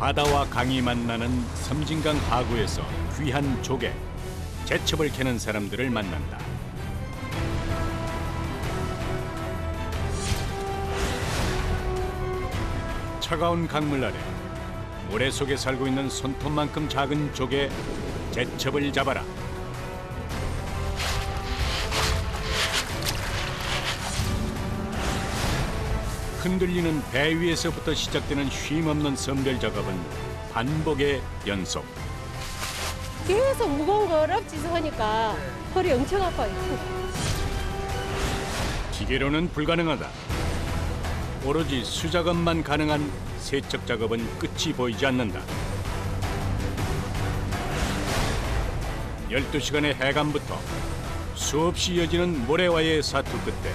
바다와 강이 만나는 섬진강 하구에서 귀한 조개, 제첩을 캐는 사람들을 만난다. 차가운 강물 아래 모래 속에 살고 있는 손톱만큼 작은 조개, 제첩을 잡아라. 흔들리는 배 위에서부터 시작되는 쉼없는 선별 작업은 반복의 연속. 계속 무거운 거 럽짓을 하니까 허리 엄청 아파요. 기계로는 불가능하다. 오로지 수작업만 가능한 세척 작업은 끝이 보이지 않는다. 12시간의 해감부터 수없이 이어지는 모래와의 사투 끝에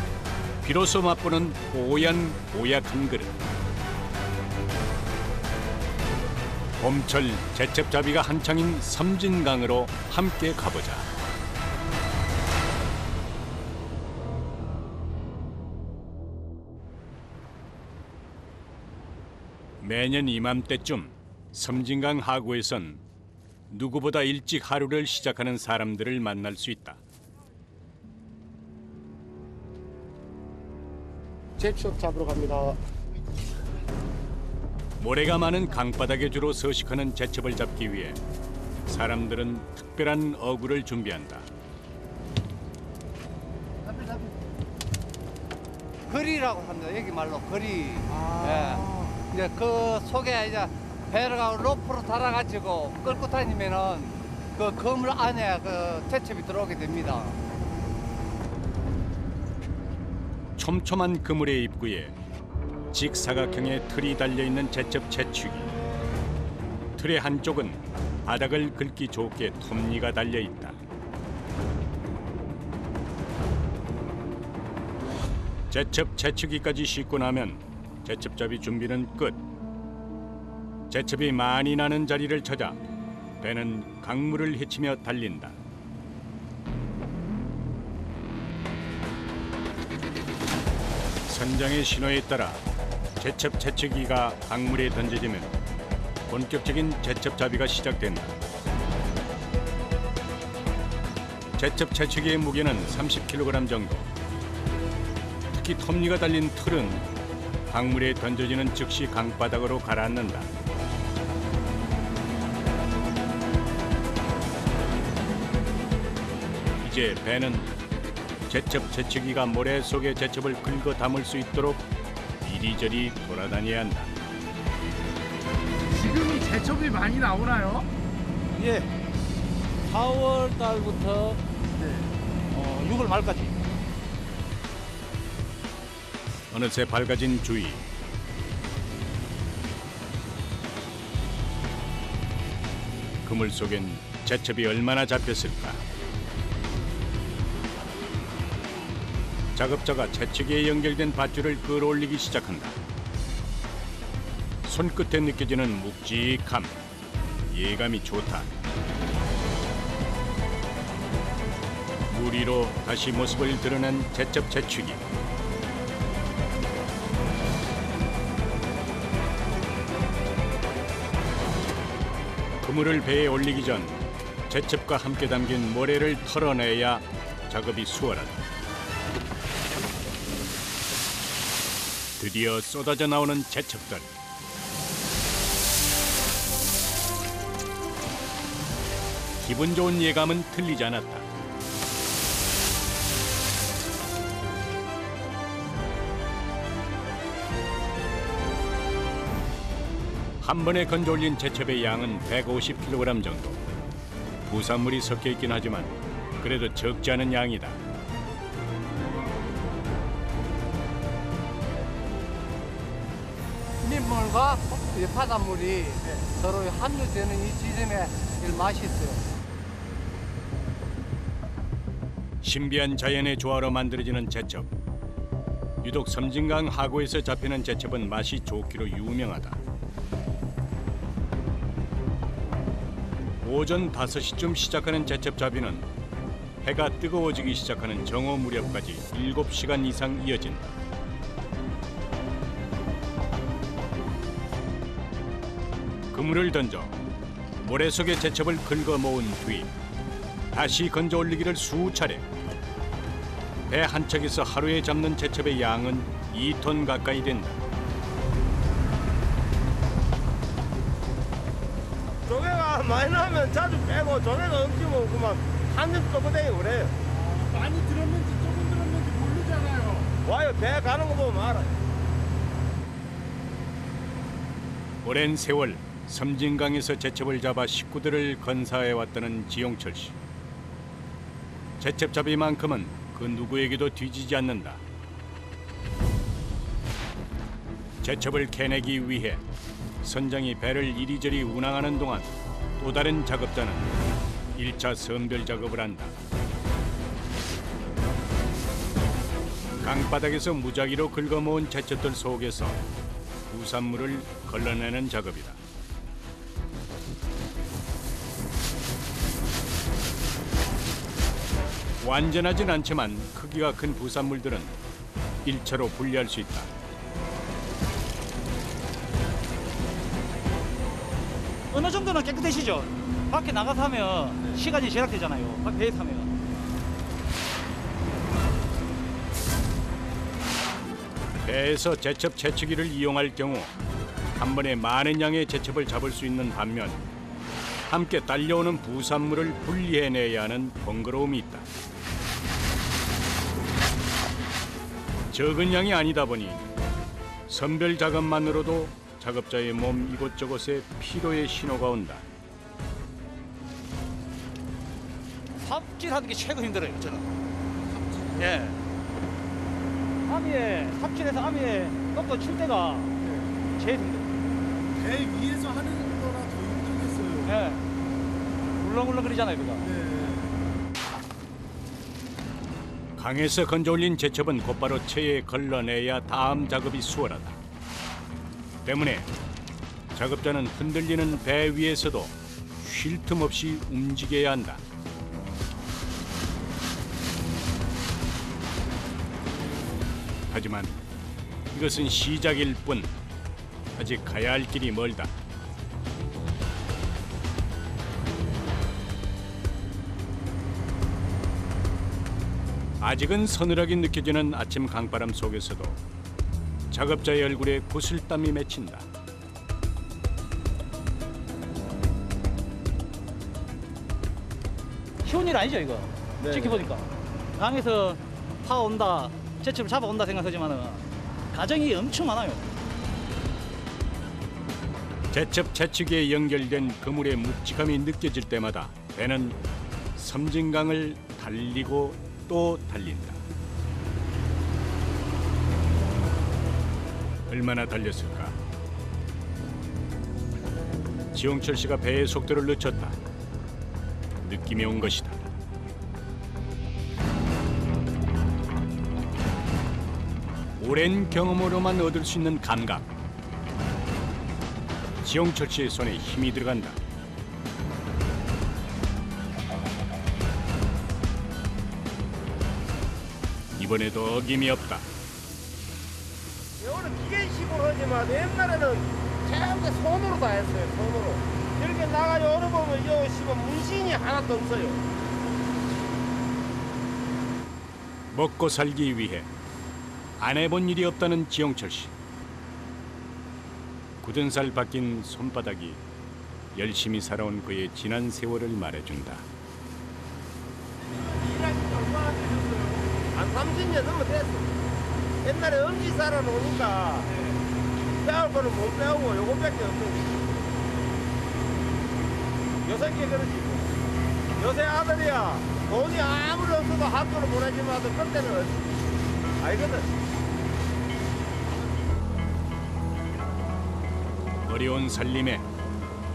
비로소 맛보는 뽀얀 뽀약한 그릇. 봄철 제첩잡이가 한창인 섬진강으로 함께 가보자. 매년 이맘때쯤 섬진강 하구에선 누구보다 일찍 하루를 시작하는 사람들을 만날 수 있다. 제첩 잡으러 갑니다. 모래가 많은 강바닥에 주로 서식하는 제첩을 잡기 위해 사람들은 특별한 어구를 준비한다. 거리라고 합니다. 여기 말로 거리. 예. 이제 그 속에 이제 배가 로프로 달아가지고 끌고 다니면은 그 그물 안에 그 제첩이 들어오게 됩니다. 촘촘한 그물의 입구에 직사각형의 틀이 달려있는 제첩 채취기. 틀의 한쪽은 바닥을 긁기 좋게 톱니가 달려있다. 제첩 채취기까지 싣고 나면 제첩잡이 준비는 끝. 제첩이 많이 나는 자리를 찾아 배는 강물을 헤치며 달린다. 선장의 신호에 따라 제첩 채취기가 강물에 던져지면 본격적인 제첩잡이가 시작된다. 제첩 채취기의 무게는 30kg 정도. 특히 톱니가 달린 틀은 강물에 던져지는 즉시 강바닥으로 가라앉는다. 이제 배는 제첩 채취기가 모래 속에 제첩을 긁어 담을 수 있도록 이리저리 돌아다녀야 한다. 지금이 제첩이 많이 나오나요? 예. 4월 달부터 6월 말까지. 어느새 밝아진 주위. 그물 속엔 제첩이 얼마나 잡혔을까. 작업자가 채취기에 연결된 밧줄을 끌어올리기 시작한다. 손끝에 느껴지는 묵직함, 예감이 좋다. 물 위로 다시 모습을 드러낸 제첩 채취기. 그물을 배에 올리기 전 제첩과 함께 담긴 모래를 털어내야 작업이 수월하다. 드디어 쏟아져 나오는 제첩들. 기분 좋은 예감은 틀리지 않았다. 한 번에 건져 올린 제첩의 양은 150kg 정도. 부산물이 섞여 있긴 하지만 그래도 적지 않은 양이다. 민물과 이 바닷물이 서로 함유되는 이 지점에 맛이 있어요. 신비한 자연의 조화로 만들어지는 제첩. 유독 섬진강 하구에서 잡히는 제첩은 맛이 좋기로 유명하다. 오전 5시쯤 시작하는 제첩잡이는 해가 뜨거워지기 시작하는 정오 무렵까지 7시간 이상 이어진다. 그물을 던져 모래 속의 제첩을 긁어 모은 뒤 다시 건져 올리기를 수차례. 배 한 척에서 하루에 잡는 제첩의 양은 2톤 가까이 된다. 조개가 많이 나면 자주 빼고 조개가 없으면 그만 한입 떠보대요 그래요. 많이 들었는지 조금 들었는지 모르잖아요. 와요 배 가는 거 보면 알아요. 오랜 세월 섬진강에서 제첩을 잡아 식구들을 건사해 왔다는 지용철 씨. 제첩잡이만큼은 그 누구에게도 뒤지지 않는다. 제첩을 캐내기 위해 선장이 배를 이리저리 운항하는 동안 또 다른 작업자는 1차 선별 작업을 한다. 강바닥에서 무작위로 긁어모은 제첩들 속에서 부산물을 걸러내는 작업이다. 완전하진 않지만 크기가 큰 부산물들은 1차로 분리할 수 있다. 어느 정도는 깨끗해지죠. 밖에 나가서 하면 시간이 제약되잖아요. 밖에 배에서 하면. 배에서 제첩 채취기를 이용할 경우 한 번에 많은 양의 제첩을 잡을 수 있는 반면 함께 딸려오는 부산물을 분리해내야 하는 번거로움이 있다. 적은 양이 아니다 보니 선별 작업만으로도 작업자의 몸 이곳저곳에 피로의 신호가 온다. 삽질하는 게 최고 힘들어요, 저는. 예. 아미에 삽질해서 아미에 넣고 칠 때가 제일 힘들어요. 배 위에서 하는 거라 더 힘들겠어요. 예. 울렁울렁거리잖아요, 그거. 네. 강에서 건져 올린 제첩은 곧바로 체에 걸러내야 다음 작업이 수월하다. 때문에 작업자는 흔들리는 배 위에서도 쉴 틈 없이 움직여야 한다. 하지만 이것은 시작일 뿐 아직 가야 할 길이 멀다. 아직은 서늘하게 느껴지는 아침 강바람 속에서도 작업자의 얼굴에 구슬땀이 맺힌다. 쉬운 일 아니죠, 이거. 네. 지켜보니까. 강에서 파 온다, 제첩을 잡아 온다 생각하지만은 가정이 엄청 많아요. 제첩 채취기에 연결된 그물의 묵직함이 느껴질 때마다 배는 섬진강을 달리고 또 달린다. 얼마나 달렸을까? 지용철 씨가 배의 속도를 늦췄다. 느낌이 온 것이다. 오랜 경험으로만 얻을 수 있는 감각. 지용철 씨의 손에 힘이 들어간다. 이번에도 어김이 없다. 오늘 기계식으로 하지만 옛날에는 전부 손으로 다 했어요. 손으로. 이렇게 나가요. 어느 보면 요 씨발 문신이 하나도 없어요. 먹고 살기 위해 안 해본 일이 없다는 지용철 씨. 굳은 살 박힌 손바닥이 열심히 살아온 그의 지난 세월을 말해준다. 일하신 지 얼마나 되셨어요? 한 30년 넘어 됐어. 옛날에 엄지 살아놓으니까 배울 거는 못 배우고 요것밖에 없는 거지. 요새 게 그러지. 요새 아들이야 돈이 아무리 없어도 학교를 보내지만 그때는 알거든. 어려운 살림에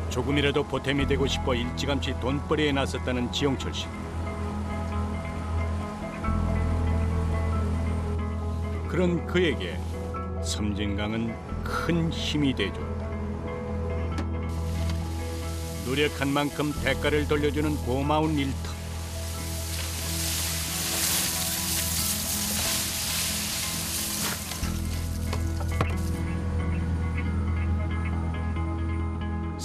조금이라도 보탬이 되고 싶어 일찌감치 돈벌이에 나섰다는 지용철 씨. 그런 그에게 섬진강은 큰 힘이 돼줬다. 노력한 만큼 대가를 돌려주는 고마운 일터.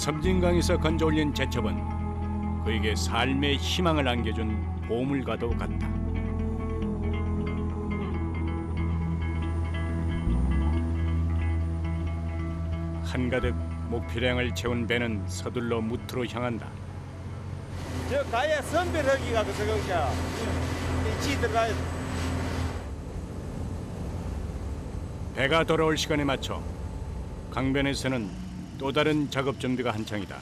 섬진강에서 건져 올린 제첩은 그에게 삶의 희망을 안겨준 보물과도 같다. 한가득 목표량을 채운 배는 서둘러 무트로 향한다. 저 가야 선별하기가 그 저건가. 지 들어가야 돼. 배가 돌아올 시간에 맞춰 강변에서는 또 다른 작업 준비가 한창이다.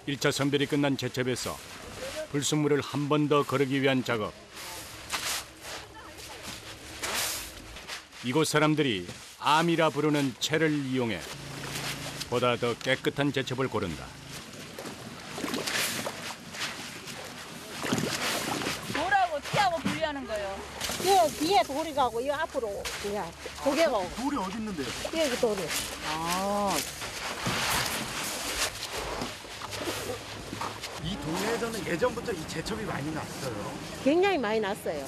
1차 선별이 끝난 제첩에서 불순물을 한 번 더 거르기 위한 작업. 이곳 사람들이 암이라 부르는 채를 이용해 보다 더 깨끗한 제첩을 고른다. 돌하고 티하고 분리하는 거예요. 이 뒤에 돌이 가고 이 앞으로 그냥 조개가 오고 돌이 어디 있는데요? 여기 돌이. 이 동네에서는 예전부터 이 제첩이 많이 났어요. 굉장히 많이 났어요.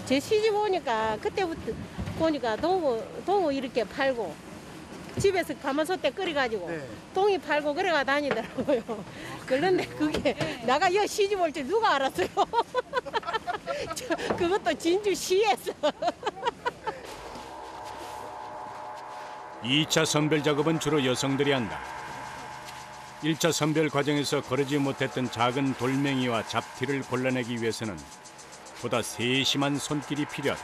제 시집 오니까 그때부터 보니까 동어 이렇게 팔고 집에서 가마솥에 끓여가지고 네. 동이 팔고 그래가 다니더라고요. 그런데 그게 나가 여기 시집 올 줄 누가 알았어요. 그것도 진주시에서. 2차 선별 작업은 주로 여성들이 한다. 1차 선별 과정에서 거르지 못했던 작은 돌멩이와 잡티를 골라내기 위해서는 보다 세심한 손길이 필요하다.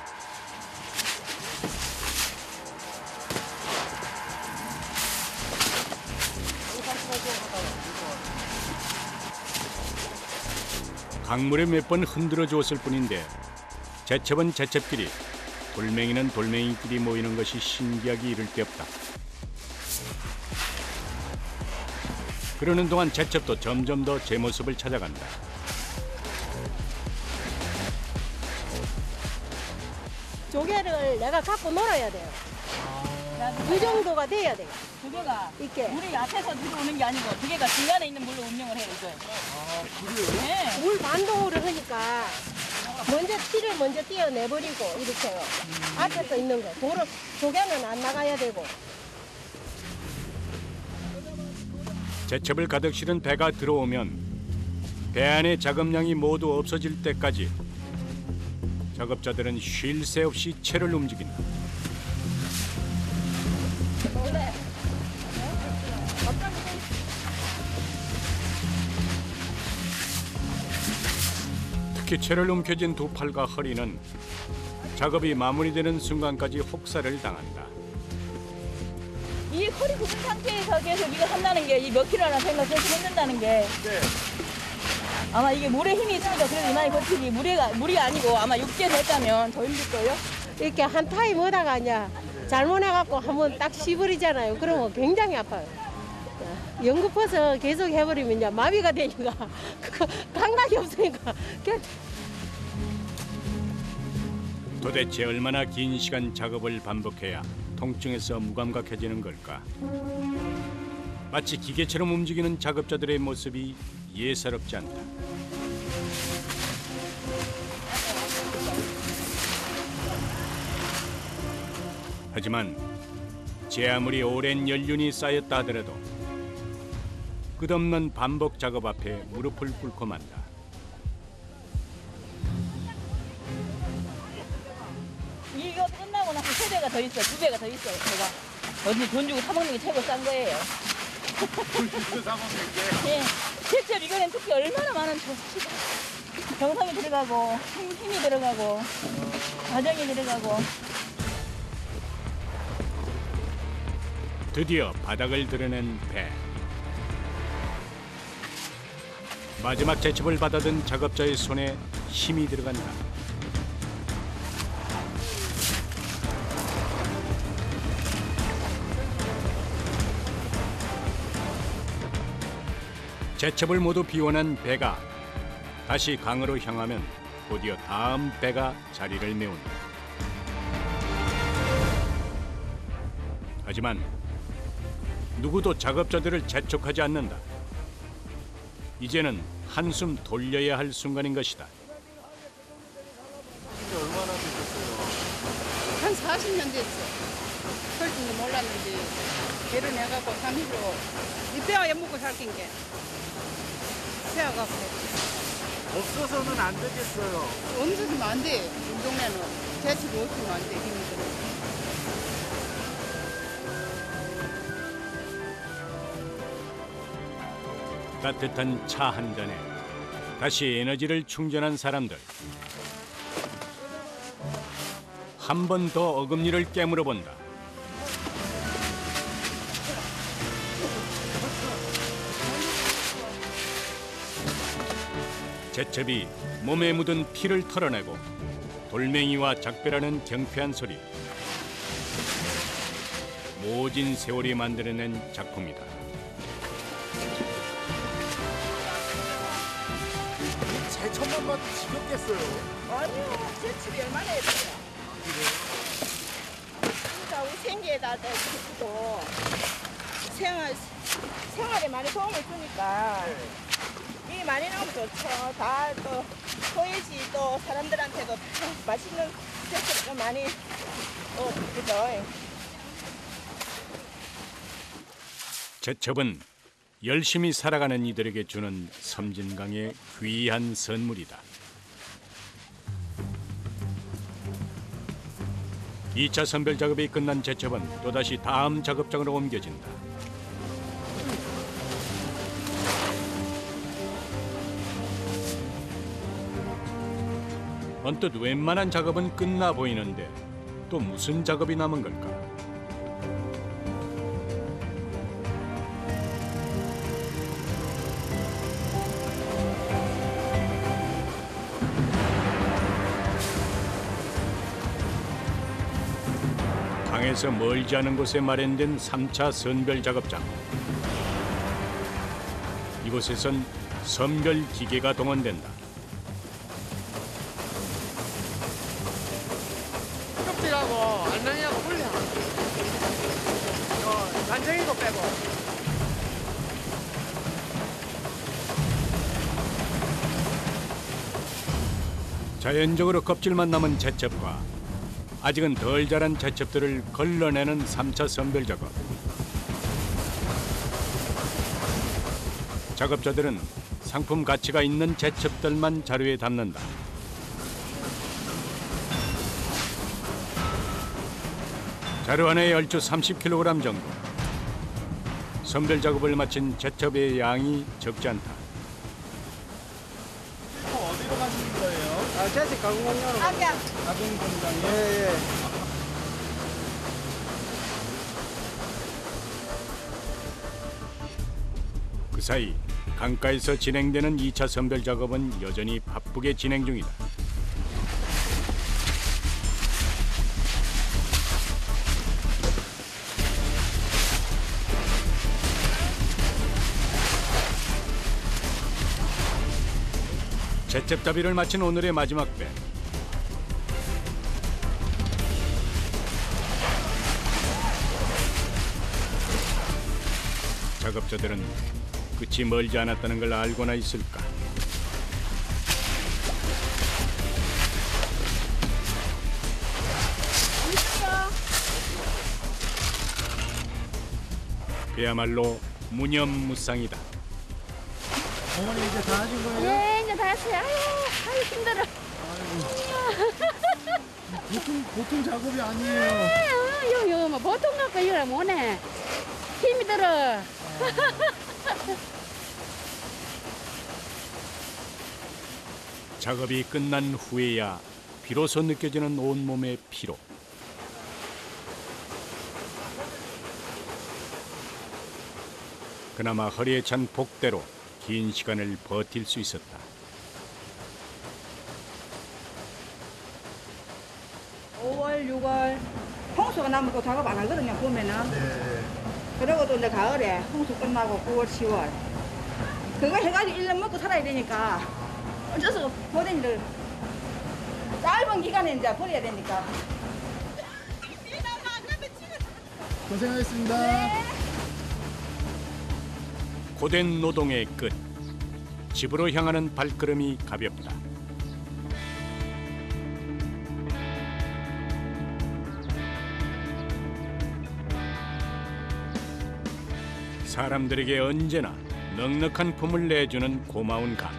강물에 몇 번 흔들어 주었을 뿐인데 제첩은 제첩끼리, 돌멩이는 돌멩이끼리 모이는 것이 신기하기 이를 데 없다. 그러는 동안 제첩도 점점 더 제 모습을 찾아간다. 조개를 내가 갖고 놀아야 돼요. 그 정도가 돼야 돼요. 조개가 이렇게. 물이 앞에서 들어오는 게 아니고 조개가 중간에 있는 물로 운영을 해요, 이거. 그래요? 네. 물 반동으로 하니까 먼저 티를 먼저 띄어내버리고 이렇게요. 앞에서 있는 거. 돌은 조개는 안 나가야 되고. 제첩을 가득 실은 배가 들어오면 배 안의 작업량이 모두 없어질 때까지 작업자들은 쉴 새 없이 채를 움직인다. 특히 채를 움켜쥔 두 팔과 허리는 작업이 마무리되는 순간까지 혹사를 당한다. 이 허리 굽은 상태에서 계속 이거 한다는 게 이 몇 킬로나 생각 계속 흔든다는 게 아마 이게 물에 힘이 있으니까 그래도 이만히 버티지 물이 아니고 아마 육지에서 했다면 더 힘들 거예요. 이렇게 한 타임 오다가 이제 잘못해갖고 한번 딱 씹어리잖아요. 그러면 굉장히 아파요. 연급해서 계속 해버리면 이제 마비가 되니까 감각이 없으니까. 도대체 얼마나 긴 시간 작업을 반복해야 통증에서 무감각해지는 걸까? 마치 기계처럼 움직이는 작업자들의 모습이 예사롭지 않다. 하지만 제 아무리 오랜 연륜이 쌓였다 하더라도 끝없는 반복 작업 앞에 무릎을 꿇고 만다. 이거 끝나고 나서 3배가 더 있어, 2배가 더 있어요. 제가 어디 돈 주고 사 먹는 게 최고 싼 거예요. 돈 주고 사 먹는 게. 예, 직접 이거는 특히 얼마나 많은 정성이 들어가고 힘이 들어가고 과정이 들어가고. 드디어 바닥을 드러낸 배. 마지막 제첩을 받아든 작업자의 손에 힘이 들어간다. 제첩을 모두 비워낸 배가 다시 강으로 향하면 곧이어 다음 배가 자리를 메운다. 하지만 누구도 작업자들을 재촉하지 않는다. 이제는 한숨 돌려야 할 순간인 것이다. 얼마나 되셨어요? 한 40년 됐어. 설지는 몰랐는데 배를 내갖고 30kg. 이 뼈 엿먹고 살긴 게. 뼈가 없어서는 안 되겠어요. 없어지면 안 돼. 우리 동네는. 제철이 없으면 안 돼. 힘이 들어. 따뜻한 차 한 잔에 다시 에너지를 충전한 사람들. 한 번 더 어금니를 깨물어 본다. 제첩이 몸에 묻은 피를 털어내고 돌멩이와 작별하는 경쾌한 소리. 모진 세월이 만들어낸 작품이다. 제천만 봐도 지겹겠어요. 아니요, 제첩이 얼마나 예뻐요. 진짜 우리 생계에다 제첩도 생활에 많이 도움을 주니까 이 많이 나오면 좋죠. 다 또 소외지 또 사람들한테도 맛있는 제첩 좀 많이 그죠. 제첩은 열심히 살아가는 이들에게 주는 섬진강의 귀한 선물이다. 2차 선별 작업이 끝난 제첩은 또다시 다음 작업장으로 옮겨진다. 언뜻 웬만한 작업은 끝나 보이는데 또 무슨 작업이 남은 걸까? 강에서 멀지 않은 곳에 마련된 3차 선별 작업장. 이곳에선 선별 기계가 동원된다. 껍질하고 알맹이하고 분리하. 간장이도 빼고. 자연적으로 껍질만 남은 제첩과 아직은 덜 자란 제첩들을 걸러내는 3차 선별 작업. 작업자들은 상품 가치가 있는 제첩들만 자루에 담는다. 자루 안에 얼추 30kg 정도. 선별 작업을 마친 제첩의 양이 적지 않다. 어디로 가시는 거예요? 아, 제철 가공 공장으로. 가공 공장이요? 예, 예. 그 사이 강가에서 진행되는 2차 선별 작업은 여전히 바쁘게 진행 중이다. 제첩잡이를 마친 오늘의 마지막 배. 작업자들은 끝이 멀지 않았다는 걸 알고나 있을까? 그야말로 무념무상이다. 어머니 이제 다 하신 거예요? 네, 이제 다 했어요. 아유, 힘들어. 보통 작업이 아니에요. 요, 뭐, 보통 갖고 이걸 못해. 힘이 들어. 작업이 끝난 후에야 비로소 느껴지는 온몸의 피로. 그나마 허리에 찬 복대로 긴 시간을 버틸 수 있었다. (5월) (6월) 홍수가 나면 또 작업 안 하거든요 보면은. 네. 그리고 또 이제 가을에 홍수 끝나고 9월 10월 그거 해가지고 1년 먹고 살아야 되니까 어쩔 수 없어. 모든 일을 짧은 기간에 이제 버려야 되니까. 고생하셨습니다. 고된 노동의 끝. 집으로 향하는 발걸음이 가볍다. 사람들에게 언제나 넉넉한 품을 내주는 고마운 강.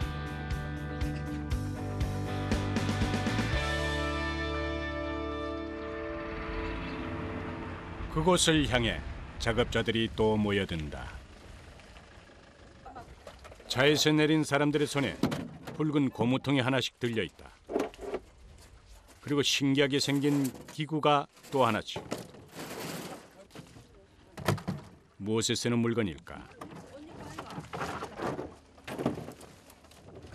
그곳을 향해 작업자들이 또 모여든다. 차에서 내린 사람들의 손에 붉은 고무통이 하나씩 들려 있다. 그리고 신기하게 생긴 기구가 또 하나씩. 무엇에 쓰는 물건일까?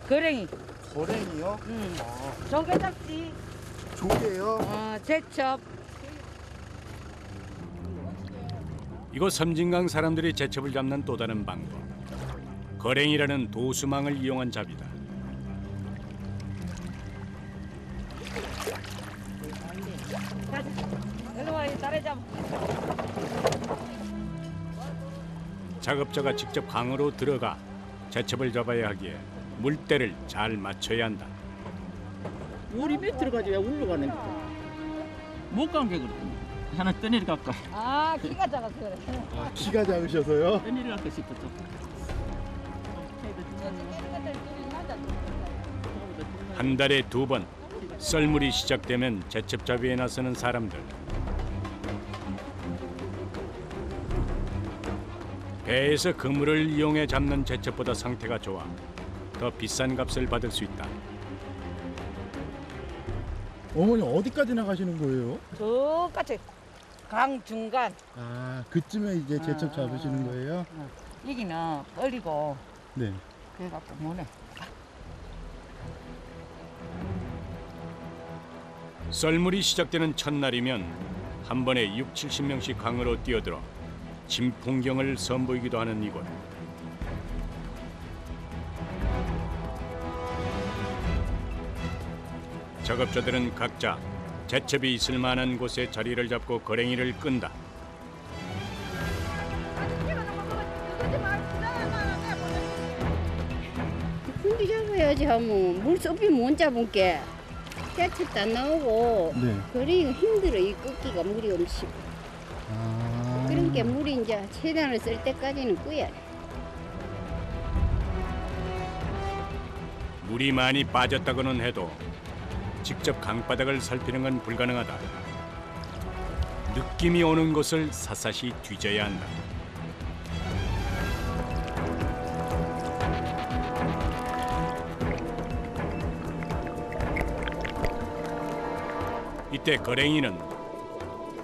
거랭이, 고랭이요? 조개잡지, 조개요? 제첩. 이곳 섬진강 사람들이 제첩을 잡는 또 다른 방법. 거랭이라는 도수망을 이용한 잡이다. 일로 와, 따라잡아. 작업자가 직접 강으로 들어가 제첩을 잡아야 하기에 물때를 잘 맞춰야 한다. 물이 밑으로 가지 왜 울러 가는 거야? 못 가는 게 그렇군요. 하나 떠내려 갈까? 아, 키가 작아서 그래. 키가 작으셔서요? 떠내려 갈까 싶었죠. 한 달에 2번 썰물이 시작되면 제첩 잡이에 나서는 사람들. 배에서 그물을 이용해 잡는 제첩보다 상태가 좋아 더 비싼 값을 받을 수 있다. 어머니 어디까지 나가시는 거예요? 저까지 강 중간. 아, 그쯤에 이제 제첩 잡으시는 거예요? 여기는 얼리고 네. 그래갖고 뭐네. 썰물이 시작되는 첫날이면 한 번에 6, 70명씩 강으로 뛰어들어 진풍경을 선보이기도 하는 이곳. 작업자들은 각자 제첩이 있을 만한 곳에 자리를 잡고 거랭이를 끈다. 군디 잡아야지 하면 물 섭이 못 잡은 게 제첩도 안 나오고 네. 그리 힘들어 이 끄기가 물이 없이. 아. 그런 게 물이 이제 최대한을 쓸 때까지는 끄야 돼. 물이 많이 빠졌다고는 해도 직접 강바닥을 살피는 건 불가능하다. 느낌이 오는 곳을 샅샅이 뒤져야 한다. 이때 거랭이는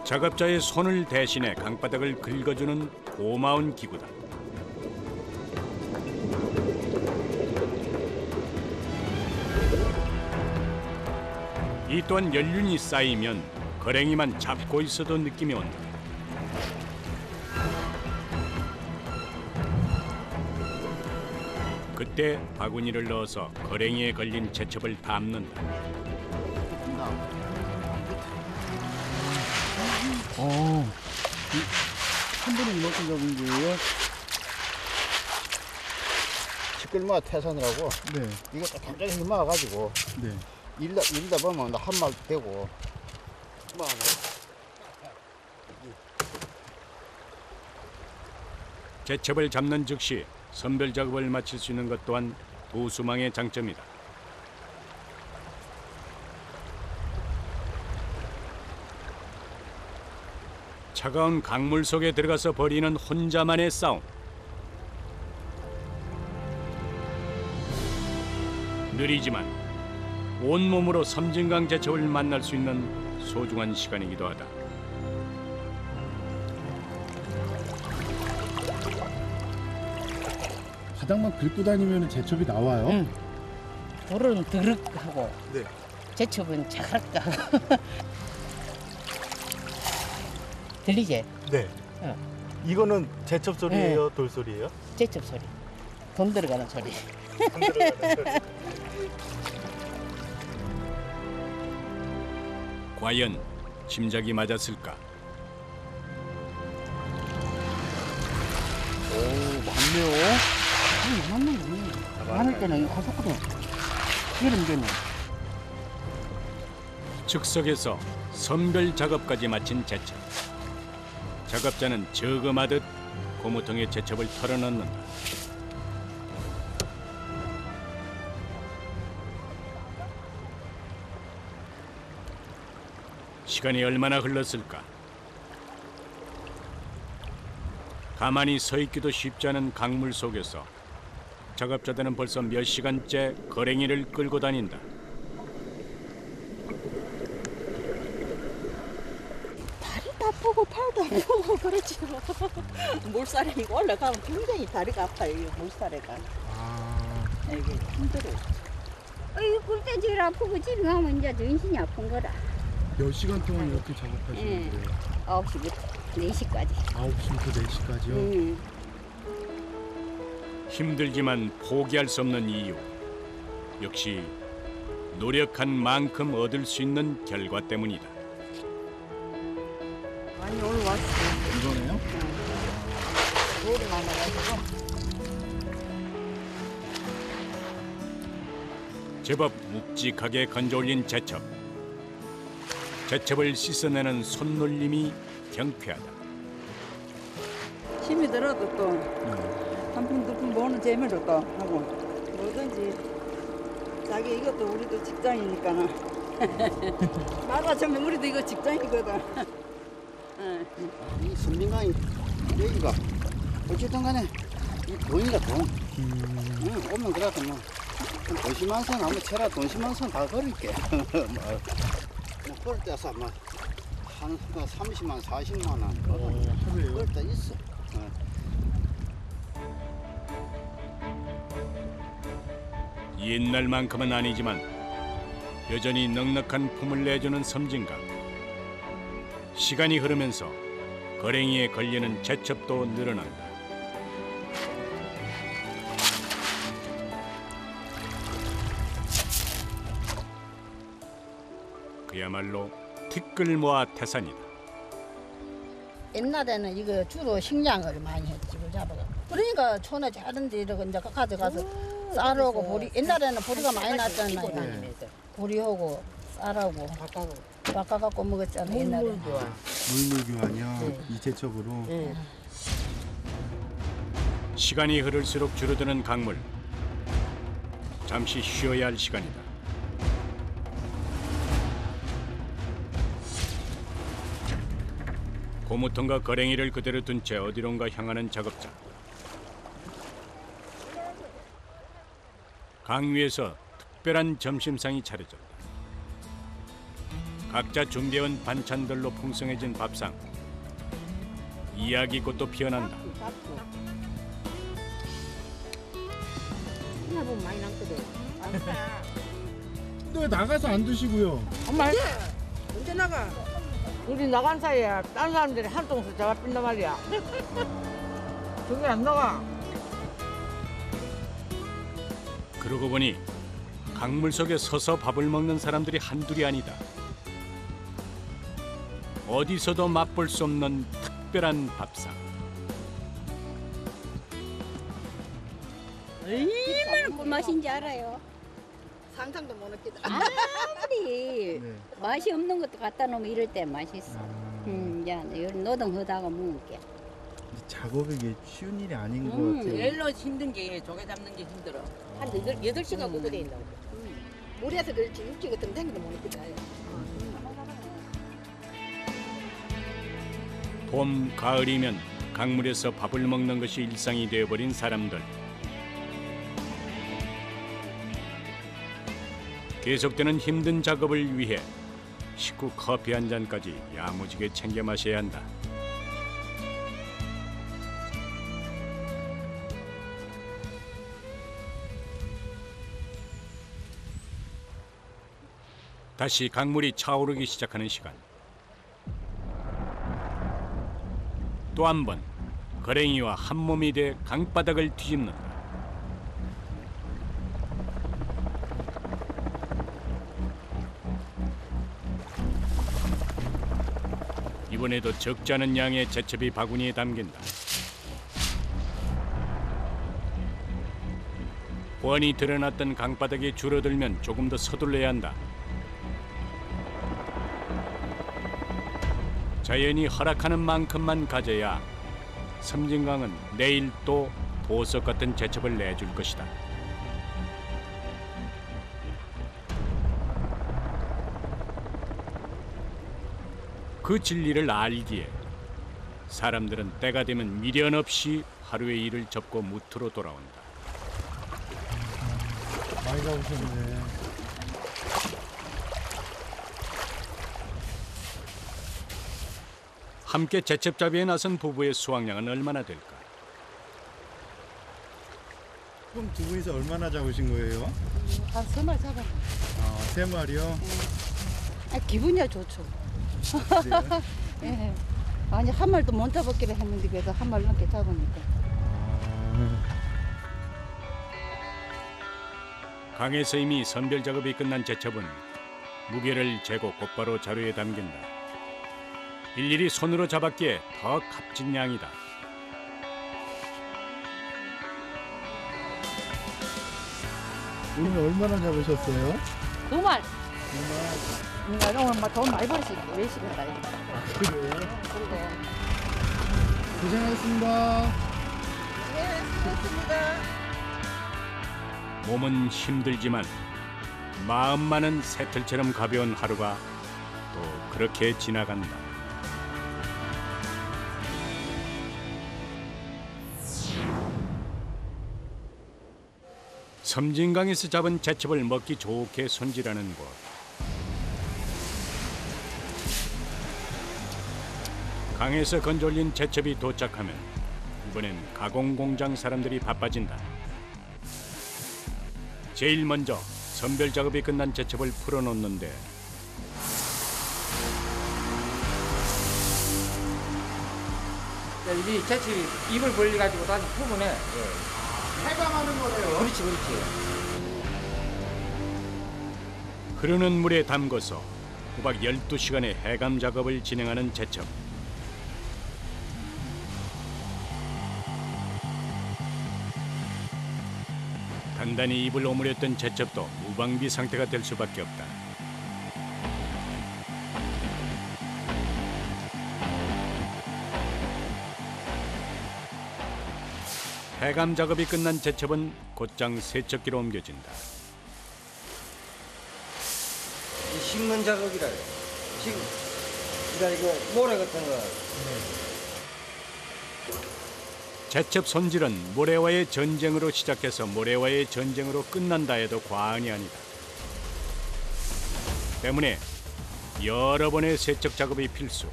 작업자의 손을 대신해 강바닥을 긁어주는 고마운 기구다. 이 또한 연륜이 쌓이면 거랭이만 잡고 있어도 느낌이 온다. 그때 바구니를 넣어서 거랭이에 걸린 제첩을 담는다. 한 번에 이만큼 잡은 거예요? 시끌마 태산을 하고 네. 이것도 당장에 막아가지고 네. 일다 보면 한 마리 되고 제첩을 잡는 즉시 선별 작업을 마칠 수 있는 것 또한 도수망의 장점이다. 차가운 강물 속에 들어가서 벌이는 혼자만의 싸움. 느리지만 온몸으로 섬진강 제첩을 만날 수 있는 소중한 시간이기도 하다. 바닥만 긁고 다니면 제첩이 나와요? 응. 돌은 드륵하고 네. 제첩은 차가르하고 들리지? 네. 응. 이거는 제첩 소리예요, 돌 소리예요? 제첩 소리. 돈 들어가는 소리. 과연 짐작이 맞았을까? 오, 많네요. 맞는 거네. 많을 때는 가속도 이런 데는. 즉석에서 선별 작업까지 마친 제첩. 작업자는 저금하듯 고무통에 제첩을 털어넣는다. 시간이 얼마나 흘렀을까? 가만히 서 있기도 쉽지 않은 강물 속에서 작업자들은 벌써 몇 시간째 거랭이를 끌고 다닌다. 다리도 아프고 팔도 아프고 그렇죠. 물살에 올라가면 굉장히 다리가 아파요. 이 물살에가. 이게 힘들어요. 그때 제일 아프고 집에 가면 이제 전신이 아픈 거라. 몇 시간 동안 이렇게 작업하시는 거예요? 9시부터 4시까지. 9시부터 4시까지요? 힘들지만 포기할 수 없는 이유. 역시 노력한 만큼 얻을 수 있는 결과 때문이다. 많이 올라왔어요. 이거네요? 물이 많아가지고. 제법 묵직하게 건져올린 제첩. 제첩을 씻어내는 손놀림이 경쾌하다. 힘이 들어도 또 한 푼 두 푼 모으는 재미로 또 하고 뭐든지 자기 이것도 우리도 직장이니까 말하자면 우리도 이거 직장이거든. 이 선민강이 여기가 어쨌든 간에 이 돈이다 돈. 오면 그래도 뭐 50만 선 한번 쳐라. 돈 10만 선 다 걸을게. 뭐 그럴 때서 뭐한 30만 40만 원 그럴 때 있어. 옛날만큼은 아니지만 여전히 넉넉한 품을 내주는 섬진강. 시간이 흐르면서 거랭이에 걸리는 제첩도 늘어난다. 그야말로 티끌모아 태산이다. 옛날에는 이거 주로 식량을 많이 했지, 잡아가. 그러니까 촌에 다른 데 이렇게 이제 가져가서 쌀하고 보리. 옛날에는 보리가 많이 났잖아요. 보리하고 쌀하고 바꿔갖고 먹었잖아요. 옛날에. 물물교환이요? 이 제첩으로? 시간이 흐를수록 줄어드는 강물. 잠시 쉬어야 할 시간이다. 고무통과 거랭이를 그대로 둔 채 어디론가 향하는 작업자. 강 위에서 특별한 점심상이 차려졌다. 각자 준비해온 반찬들로 풍성해진 밥상. 이야기꽃도 피어난다. 하나보면 많이 남거든. 왜 나가서 안 드시고요? 엄마 언제 나가? 우리 나간 사이에 딴 사람들이 한 통수 잡아빈단 말이야. 저기 안 나가. 그러고 보니 강물 속에 서서 밥을 먹는 사람들이 한둘이 아니다. 어디서도 맛볼 수 없는 특별한 밥상. 얼마나 꿀맛인지 알아요? 상상도 못 했겠다. 아무리 맛이 없는 것도 갖다 놓으면 이럴 때 맛있어. 야, 노동하다가 먹을게. 작업이 이게 쉬운 일이 아닌 것 같아요. 일로 힘든 게 조개 잡는 게 힘들어. 한 8시간 고들에 있나 보다. 물에서 그렇지 육지 같은 생기도 못 했겠다. 봄, 가을이면 강물에서 밥을 먹는 것이 일상이 되어버린 사람들. 계속되는 힘든 작업을 위해 식후 커피 한 잔까지 야무지게 챙겨 마셔야 한다. 다시 강물이 차오르기 시작하는 시간. 또 한 번 거랭이와 한 몸이 돼 강바닥을 뒤집는다. 이번에도 적지 않은 양의 제첩이 바구니에 담긴다. 훤히 드러났던 강바닥이 줄어들면 조금 더 서둘러야 한다. 자연이 허락하는 만큼만 가져야 섬진강은 내일 또 보석 같은 제첩을 내줄 것이다. 그 진리를 알기에 사람들은 때가 되면 미련 없이 하루의 일을 접고 무트로 돌아온다. 많이 잡으셨네. 함께 제첩잡이에 나선 부부의 수확량은 얼마나 될까? 그럼 두 분이서 얼마나 잡으신 거예요? 한 3마리 잡았네. 아, 3마리요? 아, 기분이야 좋죠. 예. 아니 한 마리도 못 잡았기로 했는데 그래도 한 마리 넘게 잡으니까. 강에서 이미 선별 작업이 끝난 제첩은 무게를 재고 곧바로 자루에 담긴다. 일일이 손으로 잡았기에 더 값진 양이다. 오늘 얼마나 잡으셨어요? 2마리. 2마리. 오늘 돈 많이 벌었지. 외식했다. 그래요? 그리고 고생하셨습니다. 네, 수고했습니다. 몸은 힘들지만 마음만은 새틀처럼 가벼운 하루가 또 그렇게 지나간다. 섬진강에서 잡은 제첩을 먹기 좋게 손질하는 곳. 강에서 건져올린 제첩이 도착하면 이번엔 가공공장 사람들이 바빠진다. 제일 먼저 선별 작업이 끝난 제첩을 풀어놓는데 이 제첩이 입을 벌려가지고 다시 부분에 해감하는 거네요. 그렇지 그렇지. 흐르는 물에 담궈서 꼬박 12시간의 해감 작업을 진행하는 제첩. 단단히 입을 오므렸던 제첩도 무방비 상태가 될 수밖에 없다. 해감 작업이 끝난 제첩은 곧장 세척기로 옮겨진다. 이 심는 작업이라요. 그러니까 이거 모래 같은 거. 제첩 손질은 모래와의 전쟁으로 시작해서 모래와의 전쟁으로 끝난다 해도 과언이 아니다. 때문에 여러 번의 세척 작업이 필수.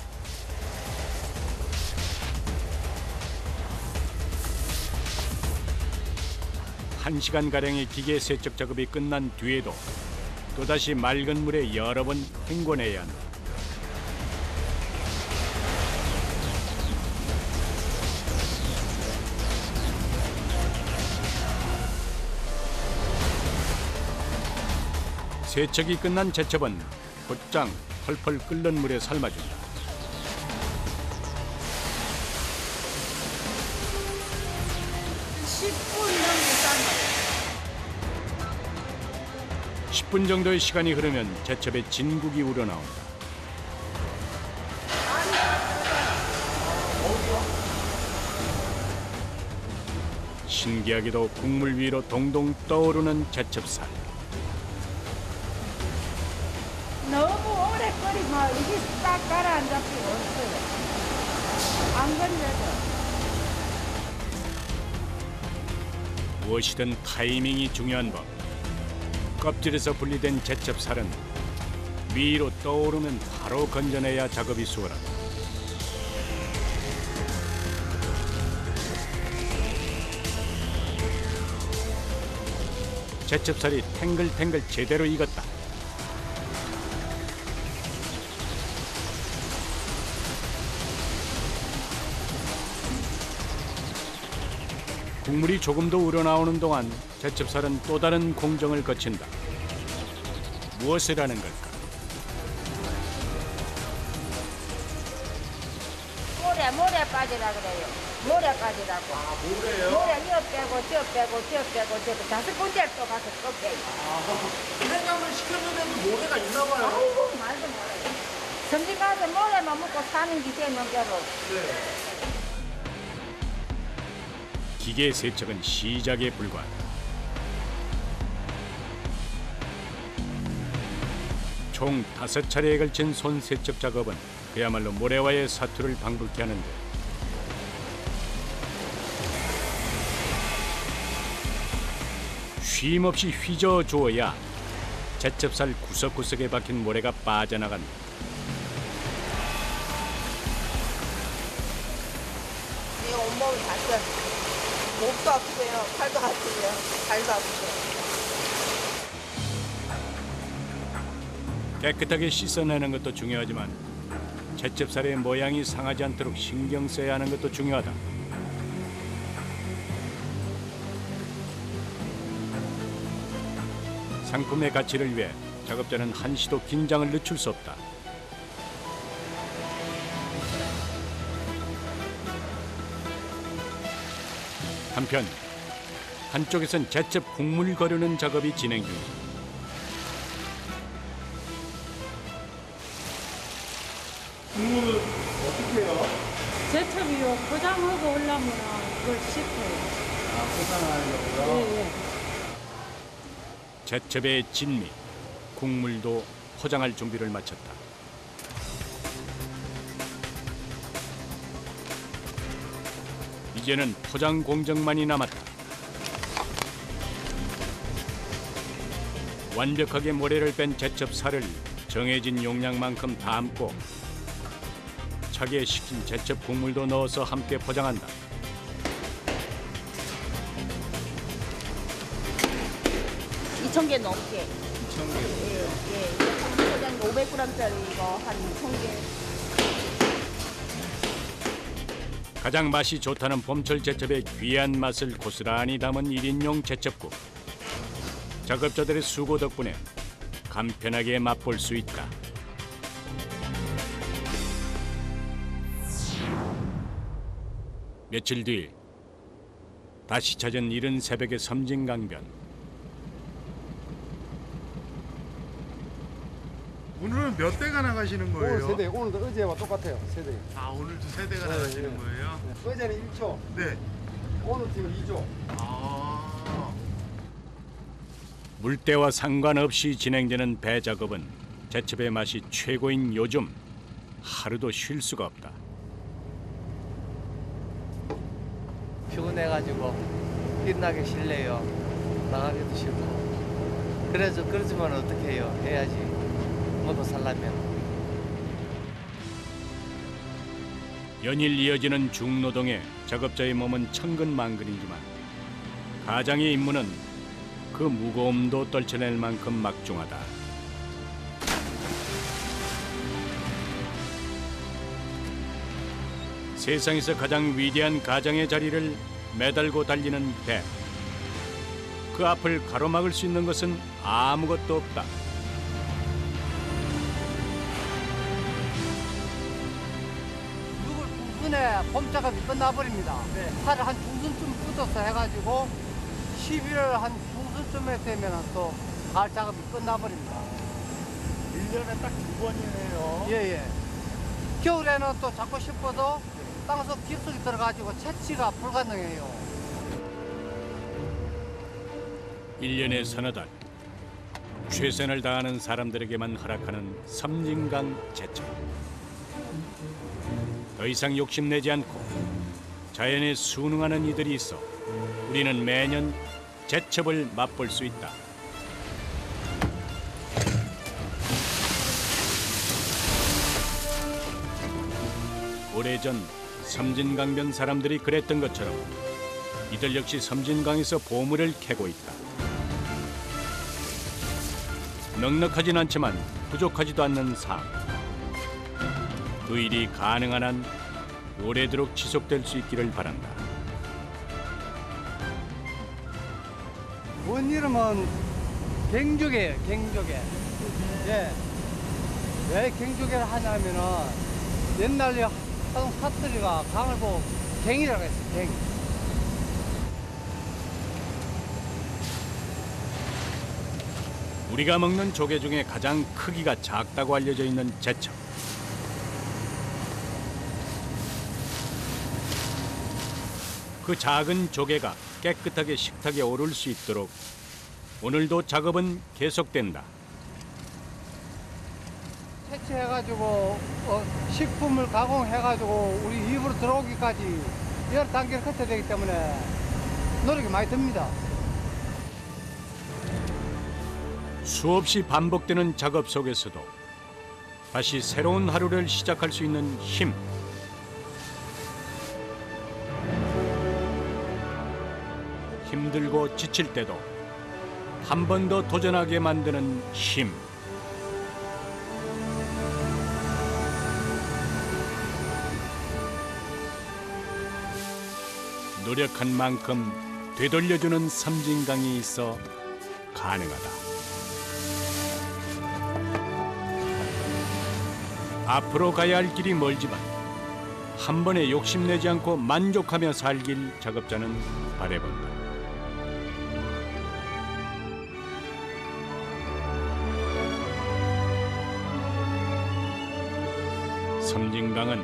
한 시간가량의 기계 세척 작업이 끝난 뒤에도 또다시 맑은 물에 여러 번 헹궈내야 한다. 세척이 끝난 제첩은 곧장 펄펄 끓는 물에 삶아준다. 한 10분 정도의 시간이 흐르면 제첩에 진국이 우러나온다. 신기하게도 국물 위로 동동 떠오르는 제첩살. 너무 오래 끓이면 이게 딱 가라앉아버리고 없어요. 안 건져져. 무엇이든 타이밍이 중요한 법. 껍질에서 분리된 제첩살은 위로 떠오르면 바로 건져내야 작업이 수월하다. 제첩살이 탱글탱글 제대로 익었다. 국물이 조금 더 우러나오는 동안 제첩살은 또 다른 공정을 거친다. 무엇을 하는 걸까? 모래 빠지라 그래요. 모래 빠지라고. 아, 모래요? 모래 이어 빼고 저 빼고 저 빼고 저 5군데 또 가서 또 빼요. 해감을 시켰는데도 모래가 있나 봐요. 아이고 말도 말아요. 점심 가서 모래만 먹고 사는 게 되는 게로. 네. 기계 세척은 시작에 불과하다. 총 5차례에 걸친 손 세척 작업은 그야말로 모래와의 사투를 방불케 하는데 쉼없이 휘저어 주어야 제첩살 구석구석에 박힌 모래가 빠져나간다. 이 온몸이 다쳐요. 목도 아프고요, 팔도 아프고요, 발도 아프고요. 깨끗하게 씻어내는 것도 중요하지만 제첩살의 모양이 상하지 않도록 신경 써야 하는 것도 중요하다. 상품의 가치를 위해 작업자는 한시도 긴장을 늦출 수 없다. 한편 한쪽에선 제첩 국물 거르는 작업이 진행 중이다. 국물은 어떻게 해요? 제첩이요. 포장하고 올라오면 그걸 씻어요. 포장하려고요? 예, 예. 제첩의 진미, 국물도 포장할 준비를 마쳤다. 이제는 포장 공정만이 남았다. 완벽하게 모래를 뺀 제첩살을 정해진 용량만큼 담고 차게 식힌 제첩 국물도 넣어서 함께 포장한다. 2,000개 넘게. 2,000개. 예, 예. 포장 500g짜리 이거 한 2,000개. 가장 맛이 좋다는 봄철 제첩의 귀한 맛을 고스란히 담은 1인용 제첩국. 작업자들의 수고 덕분에 간편하게 맛볼 수 있다. 며칠 뒤 다시 찾은 이른 새벽의 섬진강변. 오늘은 몇 대가 나가시는 거예요? 오늘 세대, 오늘도 어제와 똑같아요. 세대. 아, 오늘도 3대가 네, 나가시는 네. 거예요? 어제는 1조. 네. 오늘 지금 2조. 아. 물때와 상관없이 진행되는 배 작업은 제첩의 맛이 최고인 요즘 하루도 쉴 수가 없다. 피곤해가지고 일나기 싫네요. 나가기도 싫고. 그러지만 어떻게 해요? 해야지. 먹고 살려면. 연일 이어지는 중노동에 작업자의 몸은 천근만근이지만 가장의 임무는 그 무거움도 떨쳐낼 만큼 막중하다. 세상에서 가장 위대한 가장의 자리를 매달고 달리는 배. 그 앞을 가로막을 수 있는 것은 아무것도 없다. 중순에 봄 작업이 끝나버립니다. 살을 한 중순쯤 뜯어서 해가지고 11월 한 중순쯤에 되면 또 가을 작업이 끝나버립니다. 1년에 딱 2번이네요. 예예. 겨울에는 또 잡고 싶어도 땅속 깊숙이 들어가지고 채취가 불가능해요. 1년에 서너 달 최선을 다하는 사람들에게만 허락하는 섬진강 제첩. 더 이상 욕심내지 않고 자연에 순응하는 이들이 있어 우리는 매년 제첩을 맛볼 수 있다. 오래전 섬진강변 사람들이 그랬던 것처럼 이들 역시 섬진강에서 보물을 캐고 있다. 넉넉하진 않지만 부족하지도 않는 삶. 그 일이 가능한 한 오래도록 지속될 수 있기를 바란다. 원 이름은 갱조개예요. 갱조개. 예. 왜 갱조개를 하냐면은 옛날에 하던 사투리가 강을 보고 갱이라고 했어요. 갱. 우리가 먹는 조개 중에 가장 크기가 작다고 알려져 있는 제첩. 그 작은 조개가 깨끗하게 식탁에 오를 수 있도록 오늘도 작업은 계속된다. 채취해가지고 식품을 가공해가지고 우리 입으로 들어오기까지 여러 단계를 거쳐야 되기 때문에 노력이 많이 듭니다. 수없이 반복되는 작업 속에서도 다시 새로운 하루를 시작할 수 있는 힘. 힘들고 지칠 때도 한 번 더 도전하게 만드는 힘. 노력한 만큼 되돌려주는 섬진강이 있어 가능하다. 앞으로 가야 할 길이 멀지만 한 번에 욕심내지 않고 만족하며 살길 작업자는 바라본다. 섬진강은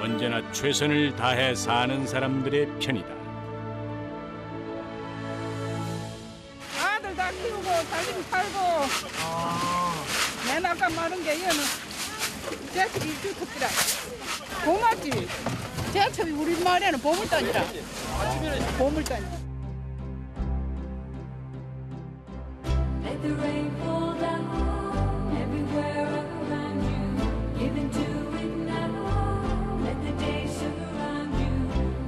언제나 최선을 다해 사는 사람들의 편이다. 아들 다 키우고 살림 살고 맨 아까 마른 게 이거는 제첩이 주특기라 고맙지. 제첩이 우리 마을에는 보물단이라. 보물단. Let the rain fall down everywhere around you. Give into it now. Let the day surround you.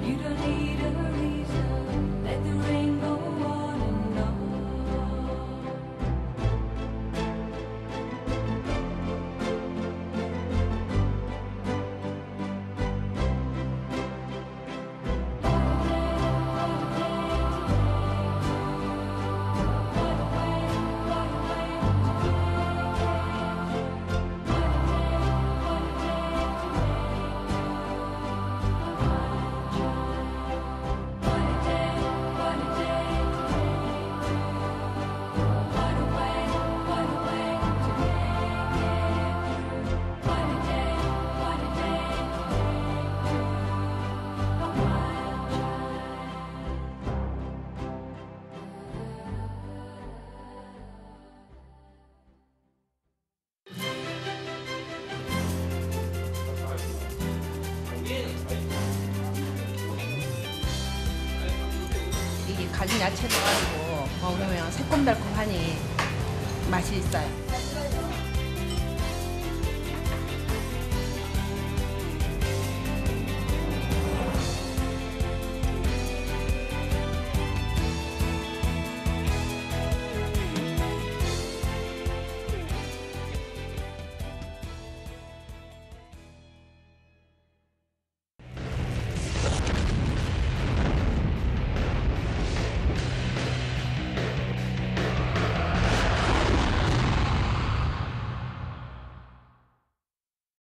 You don't need a reason. Let the rain go on and on. 이게 갈린 야채도 가지고 먹으면 새콤달콤하니 맛이 있어요.